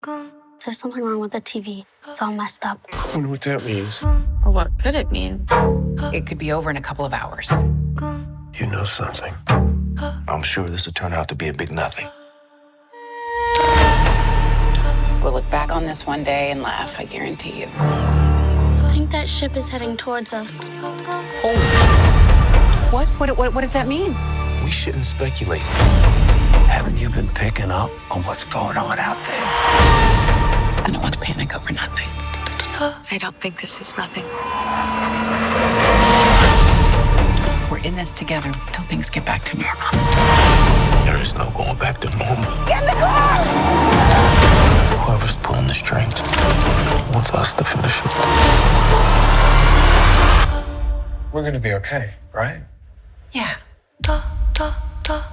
There's something wrong with the TV. It's all messed up. I wonder what that means. Or what could it mean? It could be over in a couple of hours. You know something. I'm sure this will turn out to be a big nothing. We'll look back on this one day and laugh, I guarantee you. I think that ship is heading towards us. What? What does that mean? We shouldn't speculate. Haven't you been picking up on what's going on out there? I don't want to panic over nothing. I don't think this is nothing. We're in this together until things get back to normal. There is no going back to normal. Get in the car! Whoever's pulling the strings wants us to finish it. We're gonna be okay, right? Yeah. Gung, gung, gung,